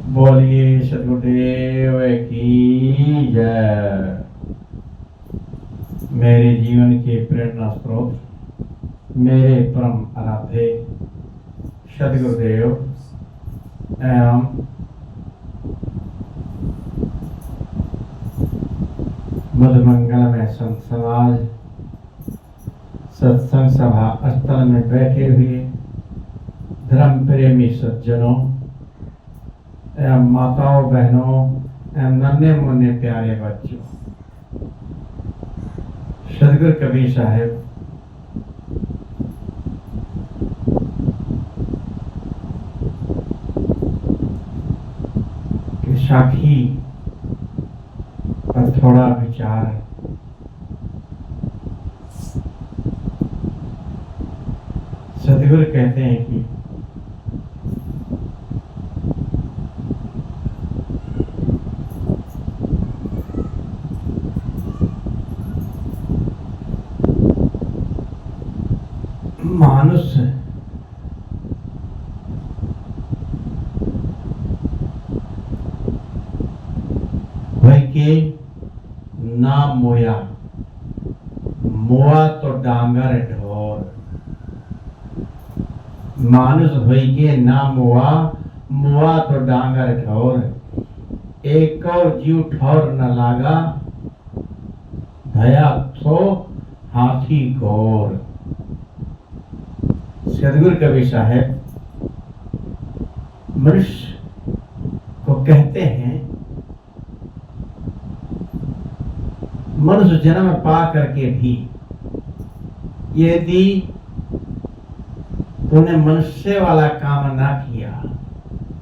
बोलिए सदगुरुदेव की जय। मेरे जीवन के प्रेरणा स्रोत मेरे परम आराध्य सदगुरुदेव एवं मधुमंगलमय संत समाज सत्संग सभा स्थल में बैठे हुए धर्म प्रेमी सज्जनों एवं माताओं बहनों एवं नन्हे मुन्ने प्यारे बच्चों, सदगुरु कबीर साहब के साखी पर थोड़ा विचार है। सदगुरु कहते हैं कि मानुष भय के ना मोया, मोआ तो डांगर ढोर। मानुष भय के ना मोआ, मोआ तो डांगर ढोर। एक और जीव ठौर न लागा, भया थो हाथी घोर। सदगुरु कबीर साहब मनुष्य को कहते हैं, मनुष्य जन्म पा करके भी यदि तूने मनुष्य वाला काम ना किया,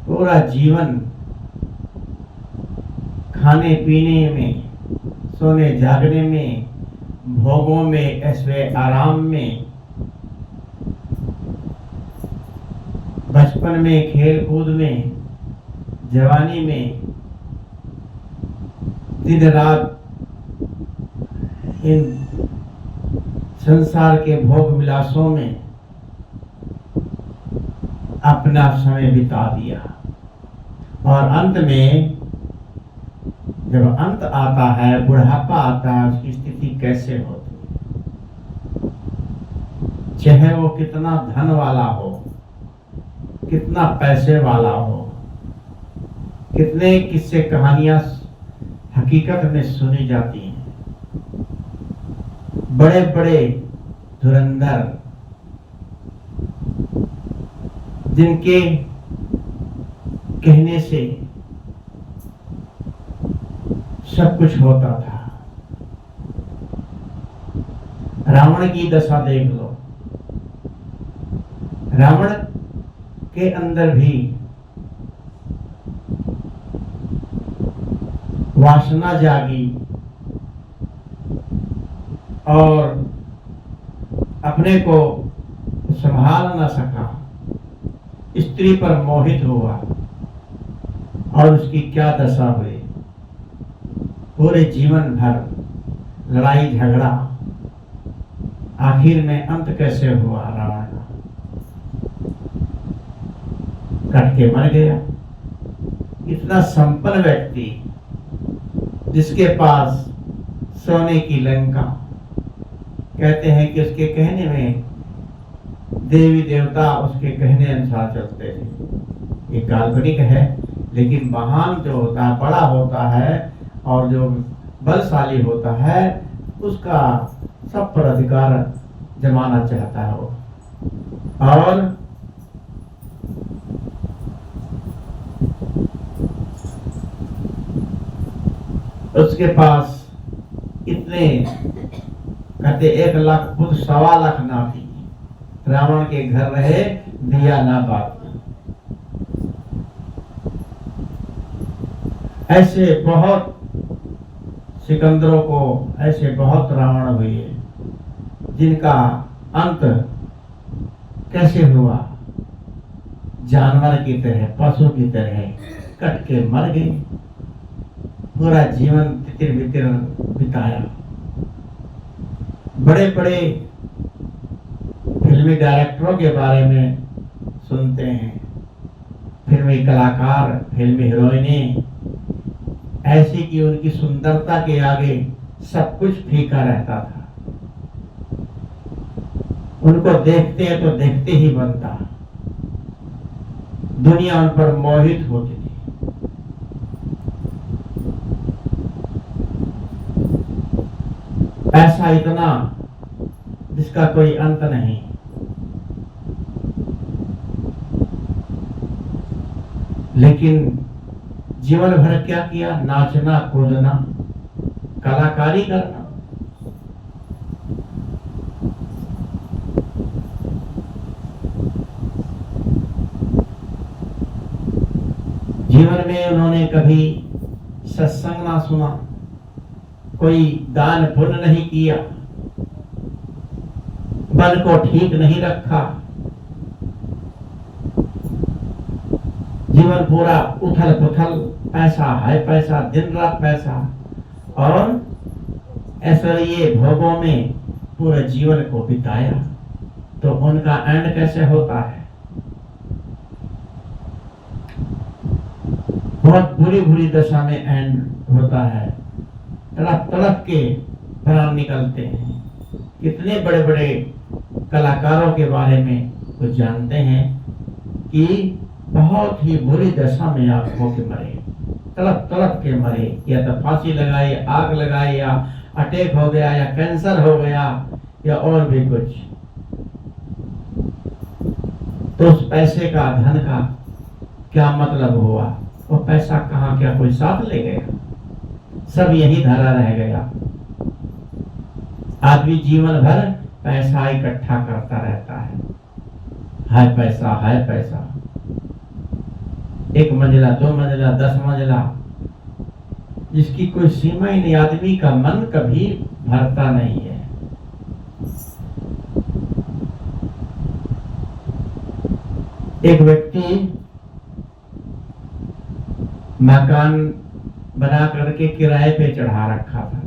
पूरा जीवन खाने पीने में, सोने जागने में, भोगों में, ऐसे आराम में, बचपन में, खेल कूद में, जवानी में, दिन रात इन संसार के भोग विलासों में अपना समय बिता दिया, और अंत में जब अंत आता है, बुढ़ापा आता है, उसकी स्थिति कैसे होती? चाहे वो कितना धन वाला हो, कितना पैसे वाला हो, कितने किस्से कहानियां हकीकत में सुनी जाती हैं। बड़े बड़े धुरंधर जिनके कहने से सब कुछ होता था। रावण की दशा देख लो। रावण के अंदर भी वासना जागी और अपने को संभाल न सका, स्त्री पर मोहित हुआ और उसकी क्या दशा हुई। पूरे जीवन भर लड़ाई झगड़ा, आखिर में अंत कैसे हुआ? रावण का कट के मर गया। इतना संपन्न व्यक्ति जिसके पास सोने की लंका, कहते हैं कि उसके कहने में देवी देवता उसके कहने अनुसार चलते थे। ये काल्पनिक है, लेकिन महान जो होता है, बड़ा होता है और जो बलशाली होता है, उसका सब पर अधिकार जमाना चाहता है वो। और उसके पास इतने, कहते 1 लाख खुद 1.25 लाख ना थी। रावण के घर रहे, दिया ना बात। ऐसे बहुत सिकंदरों को, ऐसे बहुत रावण हुए जिनका अंत कैसे हुआ? जानवर की तरह, पशु की तरह कट के मर गए। पूरा जीवन तितिर बितिर बिताया। बड़े बड़े फिल्मी डायरेक्टरों के बारे में सुनते हैं फिल्मी कलाकार, फिल्मी हीरोइनें ऐसी कि उनकी सुंदरता के आगे सब कुछ फीका रहता था। उनको देखते हैं तो देखते ही बनता, दुनिया उन पर मोहित होती थी। पैसा इतना जिसका कोई अंत नहीं। लेकिन जीवन भर क्या किया? नाचना, कूदना, कलाकारी करना। जीवन में उन्होंने कभी सत्संग ना सुना, कोई दान पुण्य नहीं किया, मन को ठीक नहीं रखा। जीवन पूरा उथल पुथल, पैसा है पैसा, दिन रात पैसा, और ऐश्वर्य भोगों में पूरे जीवन को बिताया। तो उनका एंड कैसे होता है? बहुत बुरी बुरी दशा में एंड होता है। तड़प तड़प के प्राण निकलते हैं। कितने बड़े बड़े कलाकारों के बारे में कुछ जानते हैं कि बहुत ही बुरी दशा में आप होके मरे, तड़प तड़प के मरे, या तो फांसी लगाई, आग लगाई, या अटैक हो गया, या कैंसर हो गया, या और भी कुछ। तो उस पैसे का, धन का क्या मतलब हुआ? वो पैसा कहाँ, क्या कोई साथ ले गया? सब यही धरा रह गया। आदमी जीवन भर पैसा इकट्ठा करता रहता है पैसा, है पैसा। 1 मंजिला, 2 मंजिला, 10 मंजिला, जिसकी कोई सीमा ही नहीं। आदमी का मन कभी भरता नहीं है। एक व्यक्ति मकान बना करके किराए पे चढ़ा रखा था,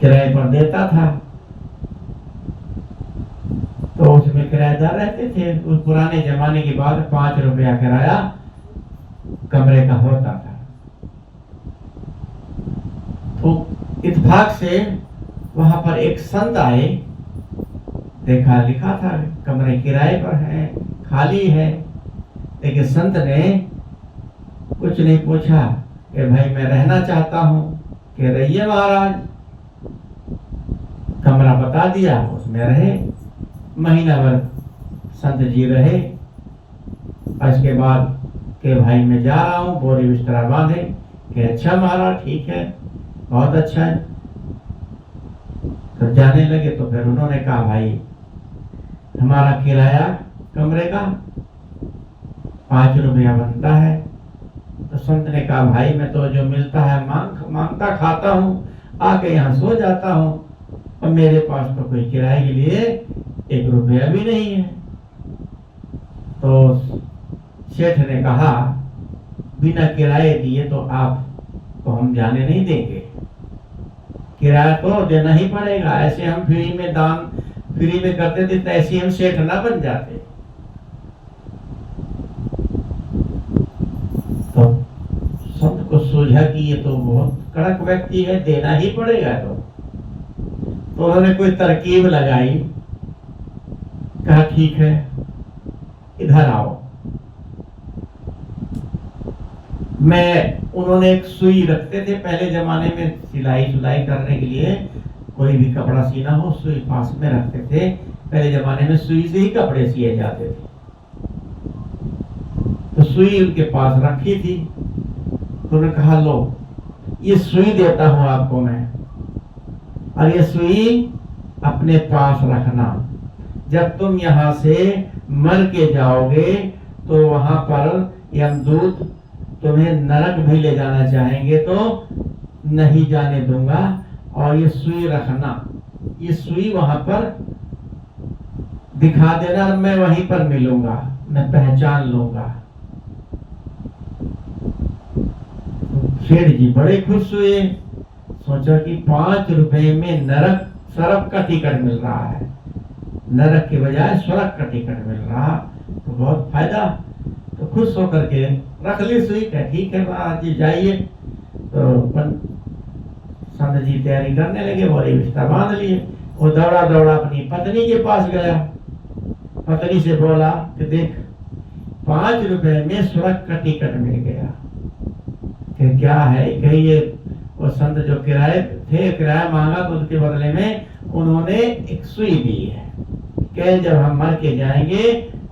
किराए पर देता था। तो उसमें किराएदार रहते थे। उस पुराने जमाने की बात, 5 रुपया किराया कमरे का होता था। तो इत्तेफाक से वहां पर एक संत आए, देखा लिखा था कमरे किराए पर है, खाली है। लेकिन संत ने कुछ नहीं पूछा कि भाई मैं रहना चाहता हूं, कि रहिए महाराज। कमरा बता दिया, उसमें रहे। महीना भर संत जी रहे। इसके बाद के भाई मैं जा रहा हूँ, बोरी बिस्तरा बांधे। कि अच्छा महाराज, ठीक है, बहुत अच्छा है। तो जाने लगे। तो फिर उन्होंने कहा भाई हमारा किराया कमरे का 5 रुपया बनता है। तो संत ने कहा भाई मैं तो जो मिलता है मांगता खाता हूँ, आके यहाँ सो जाता हूँ, और मेरे पास तो कोई किराए के लिए 1 रुपया भी नहीं है। तो सेठ ने कहा बिना किराए दिए तो आपको हम जाने नहीं देंगे, किराया तो देना ही पड़ेगा। ऐसे हम फ्री में दान फ्री में करते थे तो ऐसे हम सेठ ना बन जाते। तो संत को सूझा कि ये तो बहुत कड़क व्यक्ति है, देना ही पड़ेगा। तो उन्होंने कोई तरकीब लगाई, कहा ठीक है इधर आओ। उन्होंने एक सुई रखते थे पहले जमाने में, सिलाई सुलाई करने के लिए कोई भी कपड़ा सीना हो, सुई पास में रखते थे। पहले जमाने में सुई से ही कपड़े सिए जाते थे। तो सुई उनके पास रखी थी। तो उन्होंने कहा लो ये सुई देता हूं आपको मैं, और ये सुई अपने पास रखना। जब तुम यहाँ से मर के जाओगे तो वहां पर यमदूत तुम्हें नरक भी ले जाना चाहेंगे तो नहीं जाने दूंगा। और ये सुई रखना, ये सुई वहां पर दिखा देना, मैं वहीं पर मिलूंगा, मैं पहचान लूंगा। सेठ जी बड़े खुश हुए, सोचा कि 5 रुपए में नरक स्वर्ग का टिकट मिल रहा है, नरक के बजाय स्वर्ग का टिकट मिल रहा, तो बहुत फायदा। तो खुश होकर के रख ली सुई का, ठीक है महाराज जी जाइए। तो संत जी तैयारी करने लगे, बोले रिश्ता बांध लिए। वो दौड़ा दौड़ा अपनी पत्नी के पास गया, पत्नी से बोला कि देख 5 रुपए में स्वर्ग का टिकट मिल गया। कि क्या है? कहिए वो संत जो किराए थे, किराया मांगा तो उसके बदले में उन्होंने एक सुई दी है कि जब हम मर के जाएंगे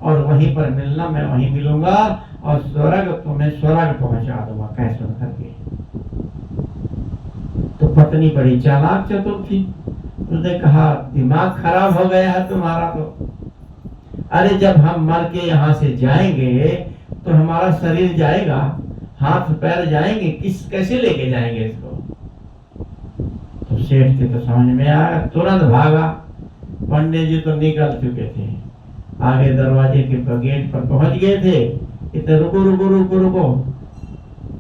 और वहीं पर मिलना, मैं वहीं मिलूंगा और स्वर्ग तुम्हें स्वर्ग पहुंचा दूंगा। कैसे सुन करके तो पत्नी बड़ी चालाक चतुर थी, उसने कहा दिमाग खराब हो गया है तुम्हारा तो। अरे जब हम मर के यहाँ से जाएंगे तो हमारा शरीर जाएगा, हाथ पैर जाएंगे, कैसे लेके जाएंगे इसको? तो सेठ के तो समझ में आया, तुरंत भागा। पंडित जी तो निकल चुके थे, आगे दरवाजे के गेट पर पहुंच गए थे। इतने रुको रुको रुको रुको,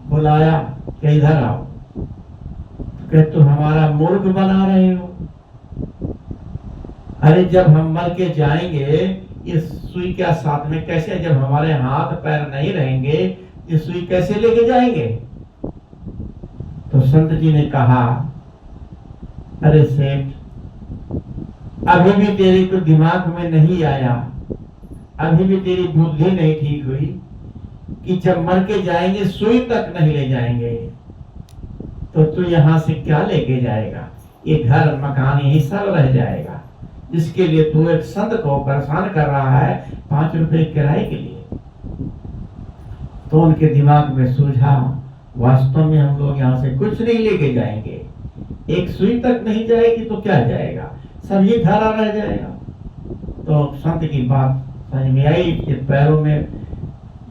बुलाया कि इधर आओ। कि तुम हमारा मूर्ख बना रहे हो। अरे जब हम मर के जाएंगे इस सुई के साथ में कैसे, जब हमारे हाथ पैर नहीं रहेंगे ये सुई कैसे लेके जाएंगे? तो संत जी ने कहा अरे सेठ, अभी भी तेरे को दिमाग में नहीं आया, अभी भी तेरी बुद्धि नहीं ठीक हुई कि जब मर के जाएंगे सुई तक नहीं ले जाएंगे तो तू यहाँ से क्या लेके जाएगा? ये घर मकान यही सब रह जाएगा, जिसके लिए तू एक संत को परेशान कर रहा है 5 रुपए किराए के लिए। तो उनके दिमाग में सूझा, वास्तव में हम लोग यहाँ से कुछ नहीं लेके जाएंगे, एक सुई तक नहीं जाएगी तो क्या जाएगा, सब ये धारा रह जाएगा। तो संत की बात समझ में आई कि पैरों में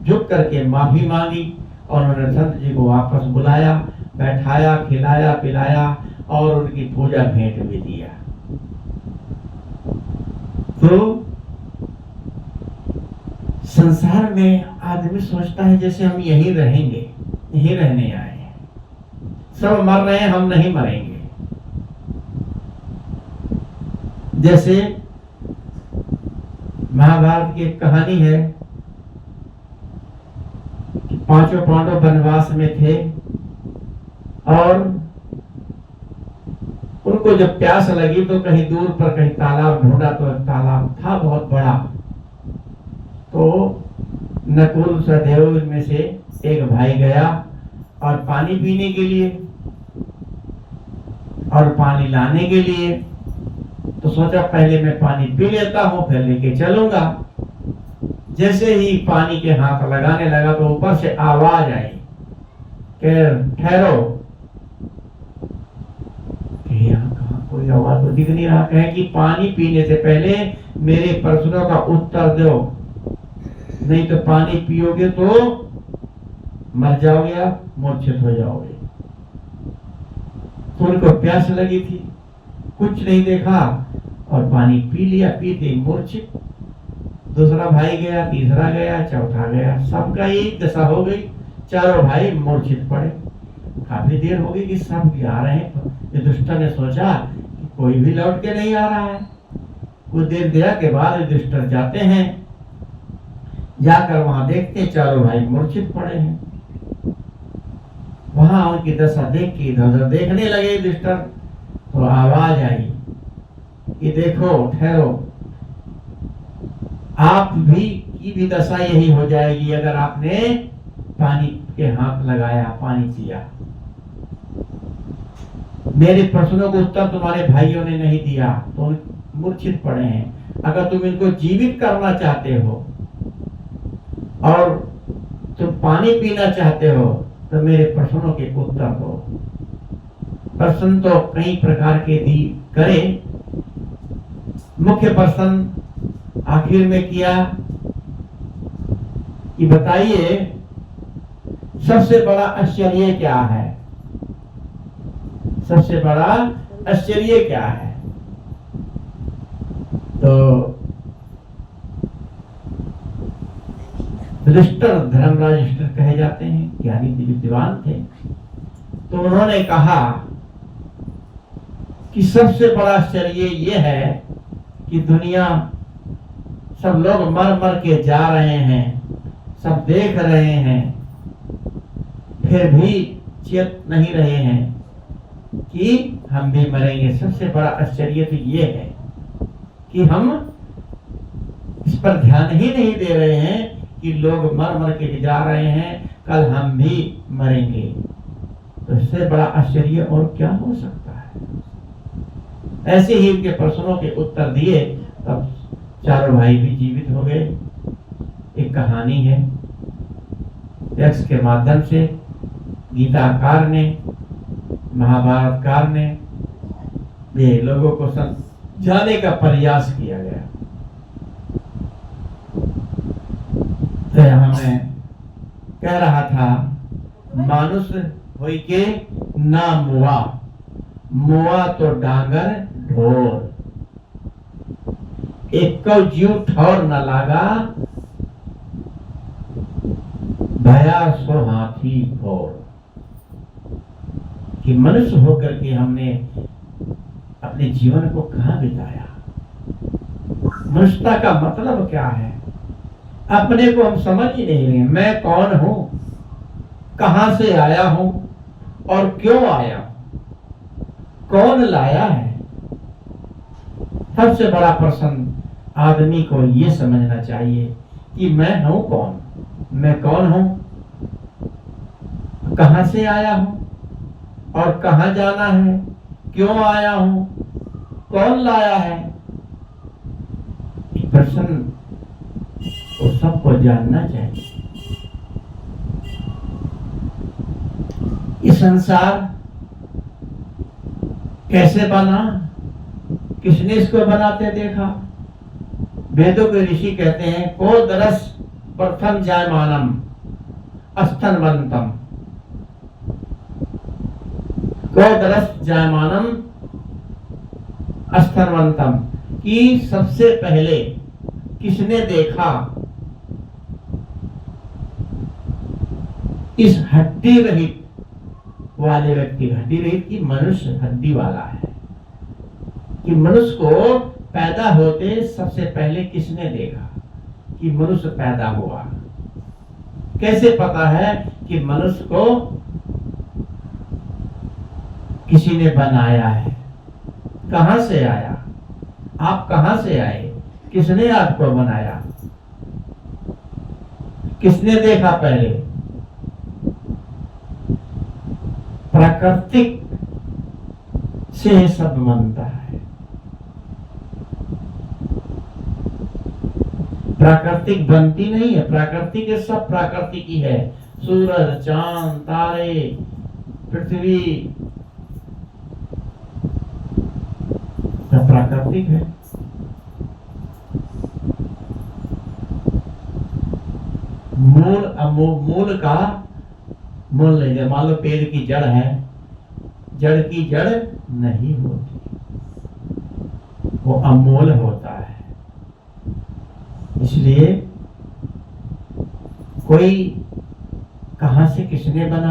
झुक करके माफी मांगी और उन्होंने संत जी को वापस बुलाया, बैठाया, खिलाया पिलाया और उनकी पूजा भेंट भी दिया। तो संसार में आदमी सोचता है जैसे हम यहीं रहेंगे, यहीं रहने आए हैं, सब मर रहे हैं, हम नहीं मरेंगे। जैसे महाभारत की एक कहानी है कि 5 पांडव वनवास में थे और उनको जब प्यास लगी तो कहीं दूर पर कहीं तालाब ढूंढा, तो तालाब था बहुत बड़ा। तो नकुल सहदेव में से एक भाई गया और पानी पीने के लिए और पानी लाने के लिए, तो सोचा पहले मैं पानी पी लेता हूं फिर लेके चलूंगा। जैसे ही पानी के हाथ लगाने लगा तो ऊपर से आवाज आई कि ठहरो। यहाँ कहाँ कोई आवाज तो दिख नहीं रहा। कहे कि पानी पीने से पहले मेरे प्रश्नों का उत्तर दो, नहीं तो पानी पियोगे तो मर जाओगे, आप मूर्छित हो जाओगे। तो उनको प्यास लगी थी, कुछ नहीं देखा और पानी पी लिया, पीते मूर्छित। दूसरा भाई गया, तीसरा गया, चौथा गया, सबका एक दशा हो गई, चारों भाई मूर्छित पड़े। काफी देर हो गई कि सब आ रहे हैं, तो दुष्ट ने सोचा कि कोई भी लौट के नहीं आ रहा है। कुछ देर देर के बाद दुष्ट जाते हैं, जाकर वहां देखते चारों भाई मूर्छित पड़े हैं। वहां उनकी दशा देख के इधर उधर देखने लगे दुष्ट। तो आवाज आई कि देखो ठहरो, आप भी की भी दशा यही हो जाएगी अगर आपने पानी के हाथ लगाया, पानी पिया। मेरे प्रश्नों को उत्तर तुम्हारे भाइयों ने नहीं दिया तो मूर्छित पड़े हैं। अगर तुम इनको जीवित करना चाहते हो और तुम पानी पीना चाहते हो तो मेरे प्रश्नों के उत्तर दो। प्रश्न तो कई प्रकार के दी करे, मुख्य प्रश्न आखिर में किया कि बताइए सबसे बड़ा आश्चर्य क्या है? सबसे बड़ा आश्चर्य क्या है? तो युधिष्ठिर, धर्मराज युधिष्ठिर कहे जाते हैं, ज्ञानी विद्वान थे। तो उन्होंने कहा कि सबसे बड़ा आश्चर्य ये है कि दुनिया सब लोग मर मर के जा रहे हैं, सब देख रहे हैं, फिर भी चेत नहीं रहे हैं कि हम भी मरेंगे। सबसे बड़ा आश्चर्य तो ये है कि हम इस पर ध्यान ही नहीं दे रहे हैं कि लोग मर मर के जा रहे हैं, कल हम भी मरेंगे। तो इससे बड़ा आश्चर्य और क्या हो सकता है। ऐसे ही उनके प्रश्नों के उत्तर दिए, तब चारों भाई भी जीवित हो गए। एक कहानी है, यक्ष के माध्यम से गीताकार ने, महाभारतकार ने ये लोगों को समझाने का प्रयास किया गया। तो यहाँ मैं कह रहा था, मानुष होई के ना मुआ, मुआ तो डांगर ढोर, एक जीव ठौर न लागा, भया सो हाथी भोर। कि मनुष्य होकर के हमने अपने जीवन को कहाँ बिताया, मनुष्यता का मतलब क्या है, अपने को हम समझ ही नहीं रहे। मैं कौन हूं, कहां से आया हूं और क्यों आया हूं, कौन लाया है। सबसे बड़ा प्रश्न आदमी को यह समझना चाहिए कि मैं हूं कौन, मैं कौन हूं, कहां से आया हूं और कहां जाना है, क्यों आया हूं, कौन लाया है। प्रश्न को सबको जानना चाहिए। ये संसार कैसे बना, किसने इसको बनाते देखा। वेदों के ऋषि कहते हैं, को दरस प्रथम जायमानम अस्तनवंतम, को दरस जायमानम अस्तनवंतम, कि सबसे पहले किसने देखा इस हड्डी रहित वाले व्यक्ति, हड्डी रहित की मनुष्य हड्डी वाला है, कि मनुष्य को पैदा होते सबसे पहले किसने देखा कि मनुष्य पैदा हुआ। कैसे पता है कि मनुष्य को किसी ने बनाया है, कहां से आया, आप कहां से आए, किसने आपको बनाया, किसने देखा पहले। प्राकृतिक से सब बनता है, प्राकृतिक बनती नहीं है, प्राकृतिक सब प्राकृतिक ही है। सूरज, चांद, तारे, पृथ्वी सब प्राकृतिक है। मूल का मूल नहीं है। मान लो पेड़ की जड़ है, जड़ की जड़ नहीं होती, वो अमूल होता है। इसलिए कोई कहां से किसने बना